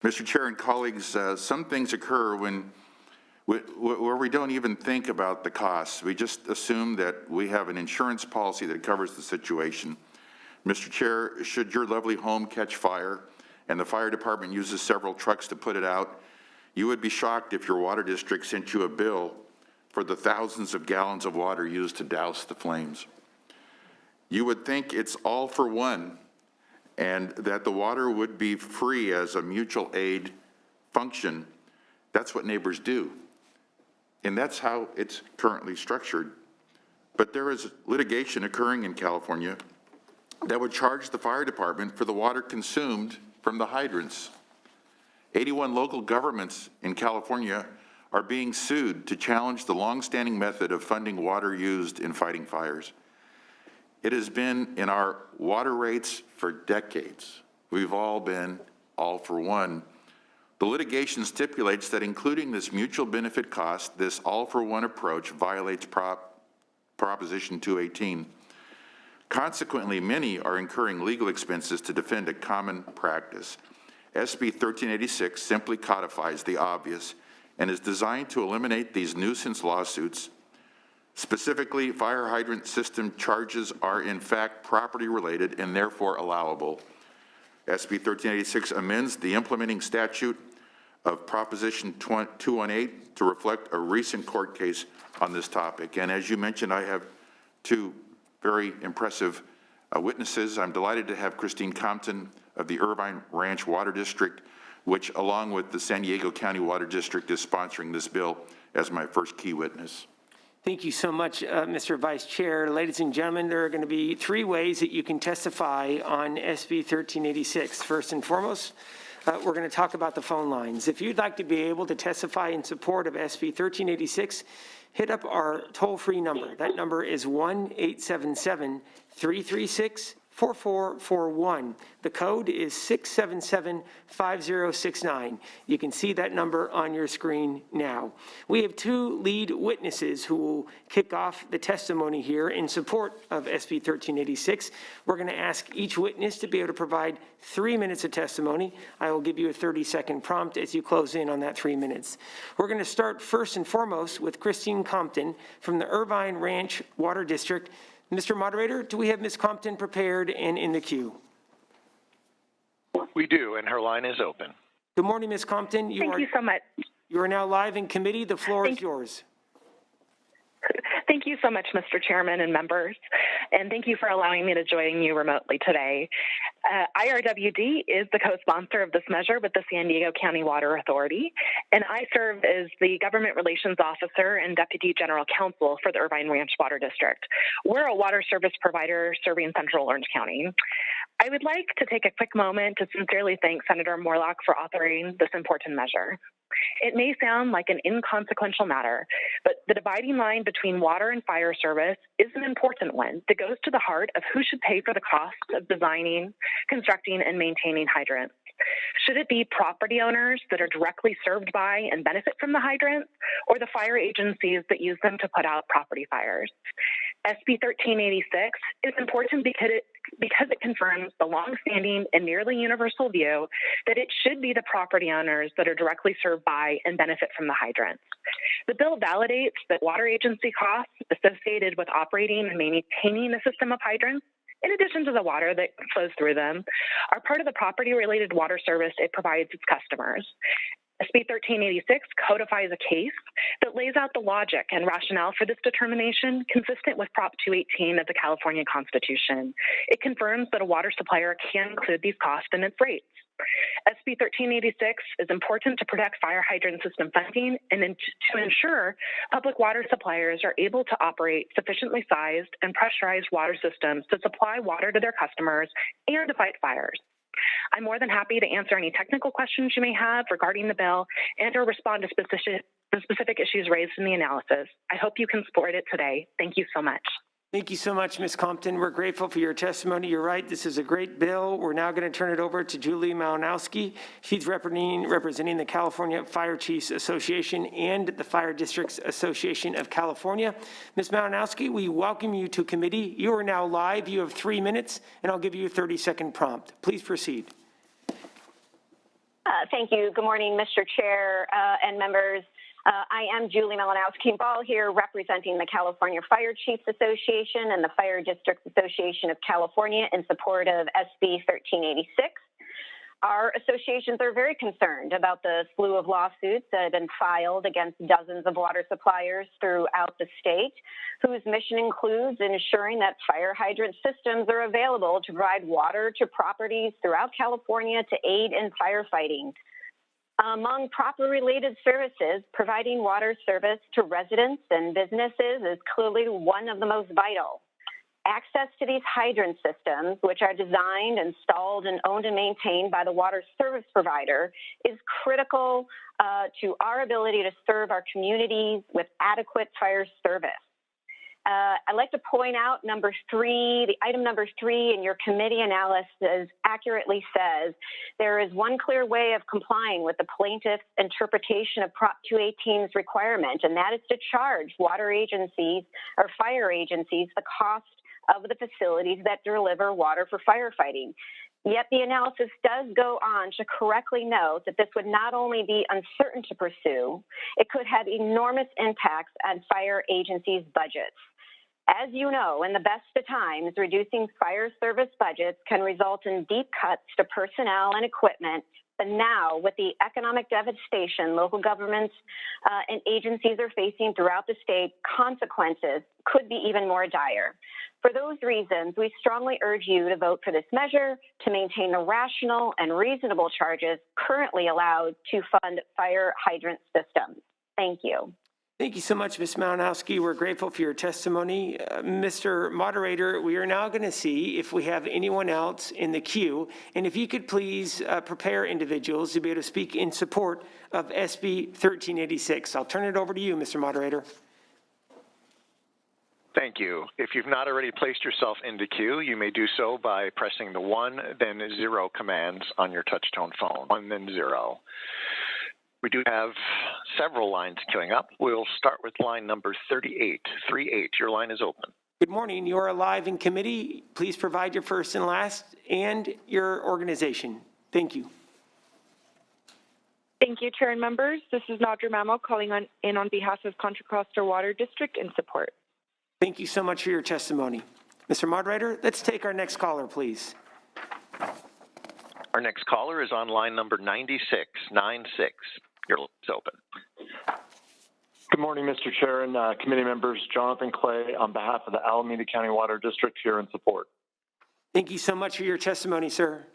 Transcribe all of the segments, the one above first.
Mr. Chair and colleagues, some things occur where we don't even think about the costs. We just assume that we have an insurance policy that covers the situation. Mr. Chair, should your lovely home catch fire and the fire department uses several trucks to put it out, you would be shocked if your water district sent you a bill for the thousands of gallons of water used to douse the flames. You would think it's all for one and that the water would be free as a mutual aid function. That's what neighbors do. And that's how it's currently structured. But there is litigation occurring in California that would charge the fire department for the water consumed from the hydrants. 81 local governments in California are being sued to challenge the longstanding method of funding water used in fighting fires. It has been in our water rates for decades. We've all been all for one. The litigation stipulates that including this mutual benefit cost, this all for one approach violates Proposition 218. Consequently, many are incurring legal expenses to defend a common practice. SB 1386 simply codifies the obvious and is designed to eliminate these nuisance lawsuits. Specifically, fire hydrant system charges are in fact property related and therefore allowable. SB 1386 amends the implementing statute of Proposition 218 to reflect a recent court case on this topic. And as you mentioned, I have two very impressive witnesses. I'm delighted to have Christine Compton of the Irvine Ranch Water District, which along with the San Diego County Water District is sponsoring this bill, as my first key witness. Thank you so much, Mr. Vice Chair. Ladies and gentlemen, there are going to be 3 ways that you can testify on SB 1386. First and foremost, we're going to talk about the phone lines. If you'd like to be able to testify in support of SB 1386, hit up our toll-free number. That number is 1-877-336-4441. The code is 677-5069. You can see that number on your screen now. We have 2 lead witnesses who will kick off the testimony here in support of SB 1386. We're going to ask each witness to be able to provide 3 minutes of testimony. I will give you a 30-second prompt as you close in on that 3 minutes. We're going to start first and foremost with Christine Compton from the Irvine Ranch Water District. Mr. Moderator, do we have Ms. Compton prepared and in the queue? We do, and her line is open. Good morning, Ms. Compton. Thank you so much. You are now live in committee. The floor is yours. Thank you so much, Mr. Chairman and members, and thank you for allowing me to join you remotely today. IRWD is the co-sponsor of this measure with the San Diego County Water Authority, and I serve as the Government Relations Officer and Deputy General Counsel for the Irvine Ranch Water District. We're a water service provider serving Central Orange County. I would like to take a quick moment to sincerely thank Senator Moorlach for authoring this important measure. It may sound like an inconsequential matter, but the dividing line between water and fire service is an important one that goes to the heart of who should pay for the cost of designing, constructing, and maintaining hydrants. Should it be property owners that are directly served by and benefit from the hydrants, or the fire agencies that use them to put out property fires? SB 1386 is important because it confirms the longstanding and nearly universal view that it should be the property owners that are directly served by and benefit from the hydrants. The bill validates that water agency costs associated with operating and maintaining a system of hydrants, in addition to the water that flows through them, are part of the property-related water service it provides its customers. SB 1386 codifies a case that lays out the logic and rationale for this determination consistent with Prop 218 of the California Constitution. It confirms that a water supplier can include these costs in its rates. SB 1386 is important to protect fire hydrant system funding and to ensure public water suppliers are able to operate sufficiently sized and pressurized water systems to supply water to their customers and to fight fires. I'm more than happy to answer any technical questions you may have regarding the bill and or respond to specific issues raised in the analysis. I hope you can support it today. Thank you so much. Thank you so much, Ms. Compton. We're grateful for your testimony. You're right, this is a great bill. We're now going to turn it over to Julie Malinowski. She's representing the California Fire Chiefs Association and the Fire Districts Association of California. Ms. Malinowski, we welcome you to committee. You are now live. You have 3 minutes, and I'll give you a 30-second prompt. Please proceed. Thank you. Good morning, Mr. Chair and members. I am Julie Malinowski-Ball here representing the California Fire Chiefs Association and the Fire Districts Association of California in support of SB 1386. Our associations are very concerned about the slew of lawsuits that have been filed against dozens of water suppliers throughout the state, whose mission includes ensuring that fire hydrant systems are available to provide water to properties throughout California to aid in firefighting. Among proper-related services, providing water service to residents and businesses is clearly one of the most vital. Access to these hydrant systems, which are designed, installed, and owned and maintained by the water service provider, is critical to our ability to serve our communities with adequate fire service. I'd like to point out the item number 3 in your committee analysis accurately says there is one clear way of complying with the plaintiff's interpretation of Prop 218's requirement, and that is to charge water agencies or fire agencies the cost of the facilities that deliver water for firefighting. Yet the analysis does go on to correctly note that this would not only be uncertain to pursue, it could have enormous impacts on fire agencies' budgets. As you know, in the best of times, reducing fire service budgets can result in deep cuts to personnel and equipment. But now, with the economic devastation local governments and agencies are facing throughout the state, consequences could be even more dire. For those reasons, we strongly urge you to vote for this measure to maintain the rational and reasonable charges currently allowed to fund fire hydrant systems. Thank you. Thank you so much, Ms. Malinowski. We're grateful for your testimony. Mr. Moderator, we are now going to see if we have anyone else in the queue. And if you could please prepare individuals to be able to speak in support of SB 1386. I'll turn it over to you, Mr. Moderator. Thank you. If you've not already placed yourself into queue, you may do so by pressing the 1, then 0 commands on your touch-tone phone. 1, then 0. We do have several lines queuing up. We'll start with line number 38. 38, your line is open. Good morning. You are live in committee. Please provide your first and last and your organization. Thank you. Thank you, Chair and members. This is Nadra Mammal calling in on behalf of Contra Costa Water District in support. Thank you so much for your testimony. Mr. Moderator, let's take our next caller, please. Our next caller is on line number 96. Your line is open. Good morning, Mr. Chair and committee members. Jonathan Clay on behalf of the Alameda County Water District here in support. Thank you so much for your testimony, sir.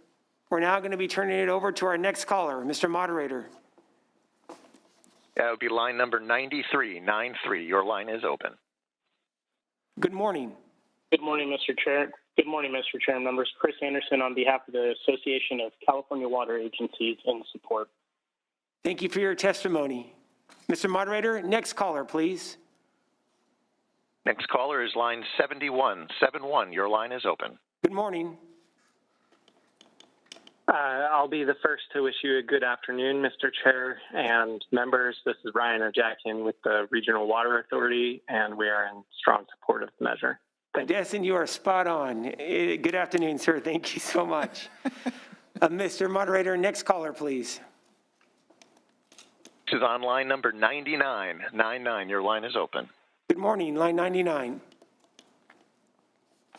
We're now going to be turning it over to our next caller, Mr. Moderator. That would be line number 93. Your line is open. Good morning. Good morning, Mr. Chair. Good morning, Mr. Chair and members. Chris Anderson on behalf of the Association of California Water Agencies in support. Thank you for your testimony. Mr. Moderator, next caller, please. Next caller is line 71. Your line is open. Good morning. I'll be the first to wish you a good afternoon, Mr. Chair and members. This is Ryan Ojakian with the Regional Water Authority, and we are in strong support of the measure. Destin, you are spot on. Good afternoon, sir. Thank you so much. Mr. Moderator, next caller, please. This is on line number 99. Your line is open. Good morning, line 99.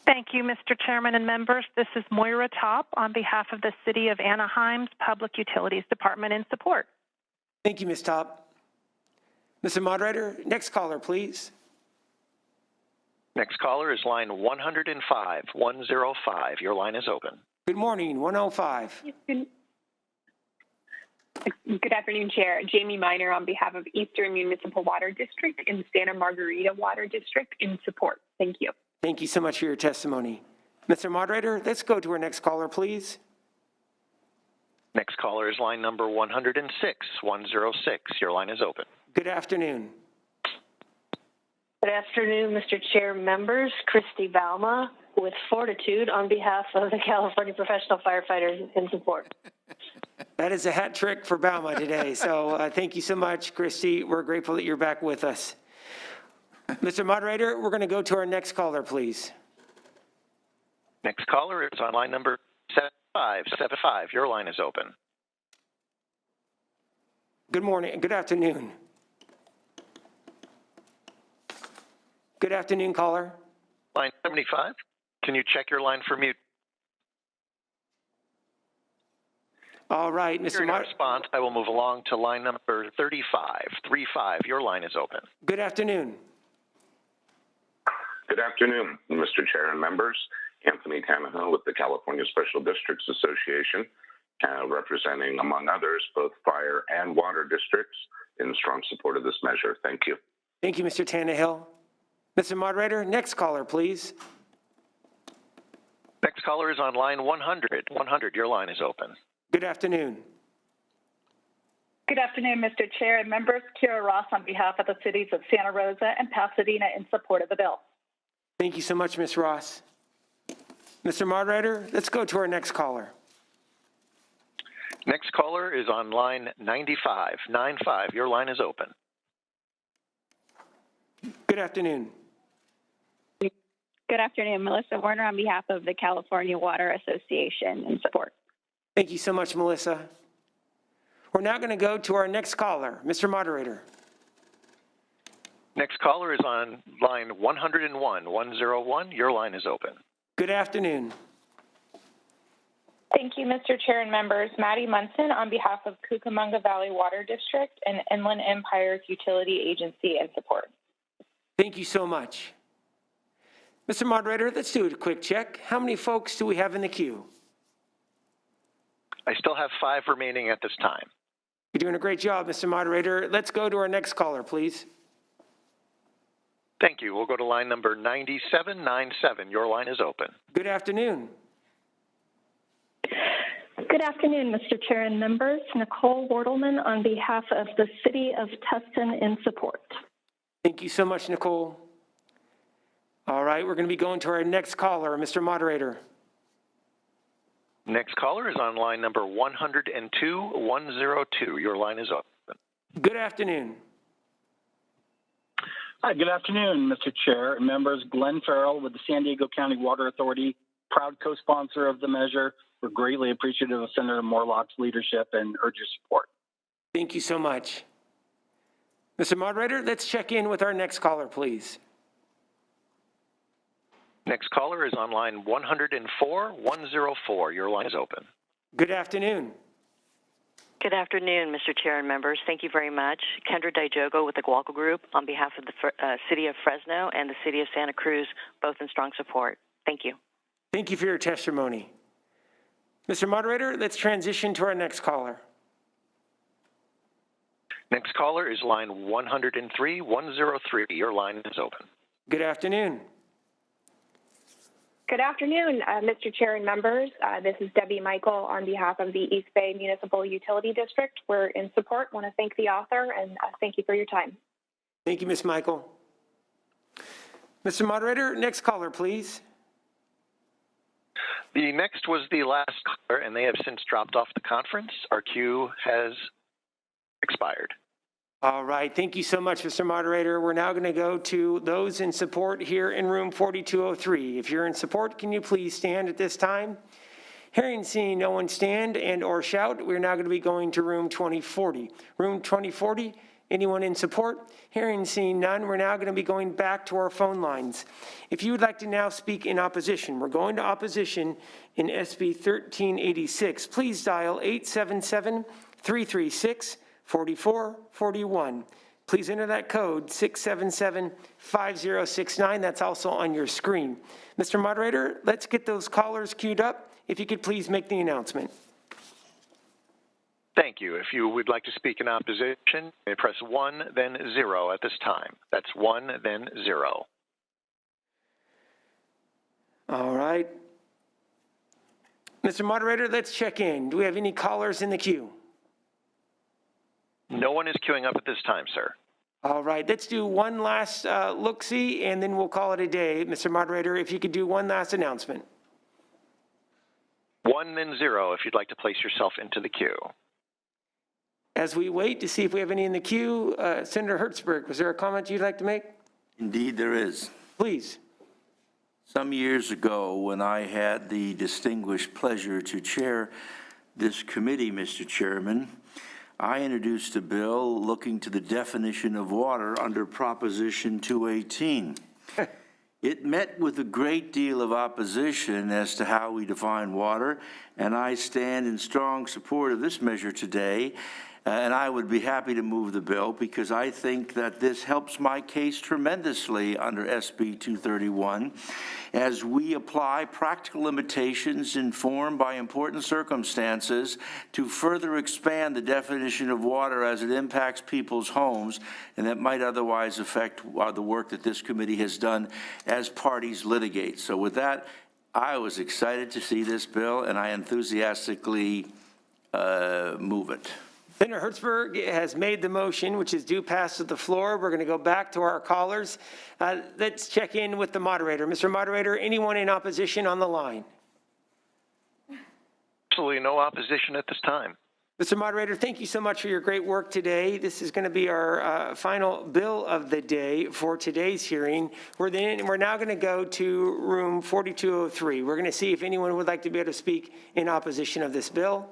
Thank you, Mr. Chairman and members. This is Moira Top on behalf of the City of Anaheim's Public Utilities Department in support. Thank you, Ms. Top. Mr. Moderator, next caller, please. Next caller is line 105. Your line is open. Good morning, 105. Good afternoon, Chair. Jamie Miner on behalf of Eastern Municipal Water District and Santa Margarita Water District in support. Thank you. Thank you so much for your testimony. Mr. Moderator, let's go to our next caller, please. Next caller is line number 106. Your line is open. Good afternoon. Good afternoon, Mr. Chair, members. Christy Balma with Fortitude on behalf of the California Professional Firefighters in support. That is a hat trick for Balma today. So thank you so much, Christy. We're grateful that you're back with us. Mr. Moderator, we're going to go to our next caller, please. Next caller is on line number 75. Your line is open. Good morning, good afternoon. Good afternoon, caller. Line 75, can you check your line for mute? All right, Mr. Hearing no response, I will move along to line number 35. 35, your line is open. Good afternoon. Good afternoon, Mr. Chair and members. Anthony Tannehill with the California Special Districts Association, representing, among others, both fire and water districts in strong support of this measure. Thank you. Thank you, Mr. Tannehill. Mr. Moderator, next caller, please. Next caller is on line 100. 100, your line is open. Good afternoon. Good afternoon, Mr. Chair and members. Kira Ross on behalf of the cities of Santa Rosa and Pasadena in support of the bill. Thank you so much, Ms. Ross. Mr. Moderator, let's go to our next caller. Next caller is on line 95. 95, your line is open. Good afternoon. Good afternoon, Melissa Werner on behalf of the California Water Association in support. Thank you so much, Melissa. We're now going to go to our next caller. Mr. Moderator. Next caller is on line 101. 101, your line is open. Good afternoon. Thank you, Mr. Chair and members. Maddie Munson on behalf of Cucamonga Valley Water District and Inland Empire's Utility Agency in support. Thank you so much. Mr. Moderator, let's do a quick check. How many folks do we have in the queue? I still have 5 remaining at this time. You're doing a great job, Mr. Moderator. Let's go to our next caller, please. Thank you. We'll go to line number 9797. Your line is open. Good afternoon. Good afternoon, Mr. Chair and members. Nicole Wortelman on behalf of the City of Tustin in support. Thank you so much, Nicole. All right, we're going to be going to our next caller, Mr. Moderator. Next caller is on line number 102. 102. Your line is open. Good afternoon. Hi, good afternoon, Mr. Chair and members. Glenn Farrell with the San Diego County Water Authority, proud co-sponsor of the measure. We're greatly appreciative of Senator Moorlach's leadership and urge your support. Thank you so much. Mr. Moderator, let's check in with our next caller, please. Next caller is on line 104. 104. Your line is open. Good afternoon. Good afternoon, Mr. Chair and members. Thank you very much. Kendra Dijogo with the Gualco Group on behalf of the City of Fresno and the City of Santa Cruz, both in strong support. Thank you. Thank you for your testimony. Mr. Moderator, let's transition to our next caller. Next caller is line 103. 103. Your line is open. Good afternoon. Good afternoon, Mr. Chair and members. This is Debbie Michael on behalf of the East Bay Municipal Utility District. We're in support. Want to thank the author and thank you for your time. Thank you, Ms. Michael. Mr. Moderator, next caller, please. The next was the last caller, and they have since dropped off the conference. Our queue has expired. All right. Thank you so much, Mr. Moderator. We're now going to go to those in support here in room 4203. If you're in support, can you please stand at this time? Hearing and seeing no one stand and or shout, we're now going to be going to room 2040. Room 2040, anyone in support? Hearing and seeing none, we're now going to be going back to our phone lines. If you would like to now speak in opposition, we're going to opposition in SB 1386. Please dial 877-336-4441. Please enter that code 677-5069. That's also on your screen. Mr. Moderator, let's get those callers queued up. If you could please make the announcement. Thank you. If you would like to speak in opposition, you may press 1, then 0 at this time. That's 1, then 0. All right. Mr. Moderator, let's check in. Do we have any callers in the queue? No one is queuing up at this time, sir. All right, let's do one last look-see, and then we'll call it a day. Mr. Moderator, if you could do one last announcement. 1, then 0, if you'd like to place yourself into the queue. As we wait to see if we have any in the queue, Senator Hertzberg, was there a comment you'd like to make? Indeed, there is. Please. Some years ago, when I had the distinguished pleasure to chair this committee, Mr. Chairman, I introduced a bill looking to the definition of water under Proposition 218. It met with a great deal of opposition as to how we define water, and I stand in strong support of this measure today. And I would be happy to move the bill because I think that this helps my case tremendously under SB 231 as we apply practical limitations informed by important circumstances to further expand the definition of water as it impacts people's homes and that might otherwise affect the work that this committee has done as parties litigate. So with that, I was excited to see this bill and I enthusiastically move it. Senator Hertzberg has made the motion, which is due pass to the floor. We're going to go back to our callers. Let's check in with the moderator. Mr. Moderator, anyone in opposition on the line? Absolutely no opposition at this time. Mr. Moderator, thank you so much for your great work today. This is going to be our final bill of the day for today's hearing. We're now going to go to room 4203. We're going to see if anyone would like to be able to speak in opposition of this bill.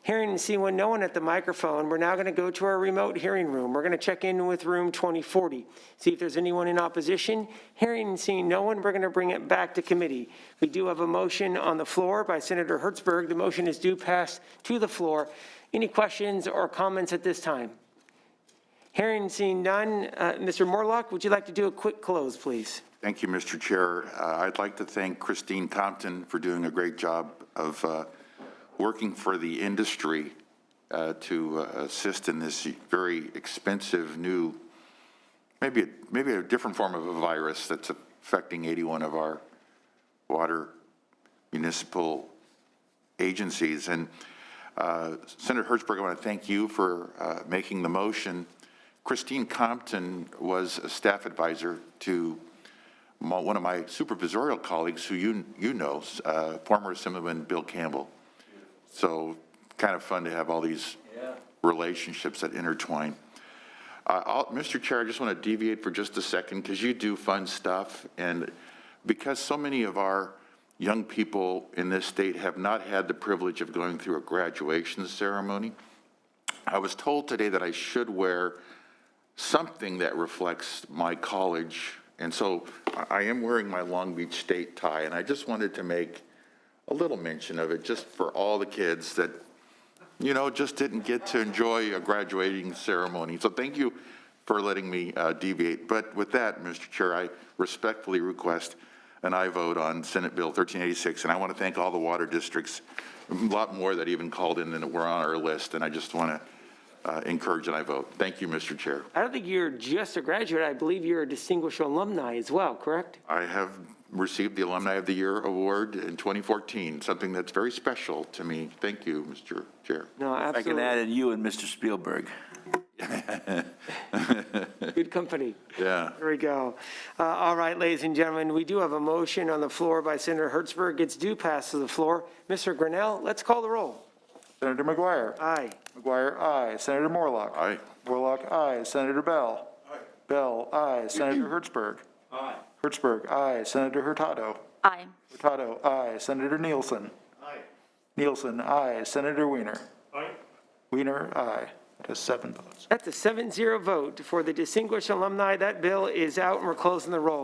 Hearing and seeing no one at the microphone, we're now going to go to our remote hearing room. We're going to check in with room 2040, see if there's anyone in opposition. Hearing and seeing no one, we're going to bring it back to committee. We do have a motion on the floor by Senator Hertzberg. The motion is due pass to the floor. Any questions or comments at this time? Hearing and seeing none, Mr. Moorlach, would you like to do a quick close, please? Thank you, Mr. Chair. I'd like to thank Christine Compton for doing a great job of working for the industry to assist in this very expensive new, maybe a different form of a virus that's affecting 81 of our water municipal agencies. And Senator Hertzberg, I want to thank you for making the motion. Christine Compton was a staff advisor to one of my supervisorial colleagues who you know, former Assemblyman Bill Campbell. So kind of fun to have all these relationships that intertwine. Mr. Chair, I just want to deviate for just a second because you do fun stuff. And because so many of our young people in this state have not had the privilege of going through a graduation ceremony, I was told today that I should wear something that reflects my college. And so I am wearing my Long Beach State tie, and I just wanted to make a little mention of it just for all the kids that, just didn't get to enjoy a graduating ceremony. So thank you for letting me deviate. But with that, Mr. Chair, I respectfully request an aye vote on Senate Bill 1386. And I want to thank all the water districts, a lot more that even called in than were on our list. And I just want to encourage an aye vote. Thank you, Mr. Chair. I don't think you're just a graduate. I believe you're a distinguished alumni as well, correct? I have received the Alumni of the Year award in 2014, something that's very special to me. Thank you, Mr. Chair. No, absolutely. I can add in you and Mr. Spielberg. Good company. Yeah. There we go. All right, ladies and gentlemen, we do have a motion on the floor by Senator Hertzberg. It's due pass to the floor. Mr. Grinnell, let's call the roll. Senator McGuire. Aye. McGuire, aye. Senator Moorlach. Aye. Moorlach, aye. Senator Bell. Aye. Bell, aye. Senator Hertzberg. Aye. Hertzberg, aye. Senator Hurtado. Aye. Hurtado, aye. Senator Nielsen. Aye. Nielsen, aye. Senator Wiener. Aye. Wiener, aye. That is 7 votes. That's a 7-0 vote for the distinguished alumni. That bill is out, and we're closing the roll.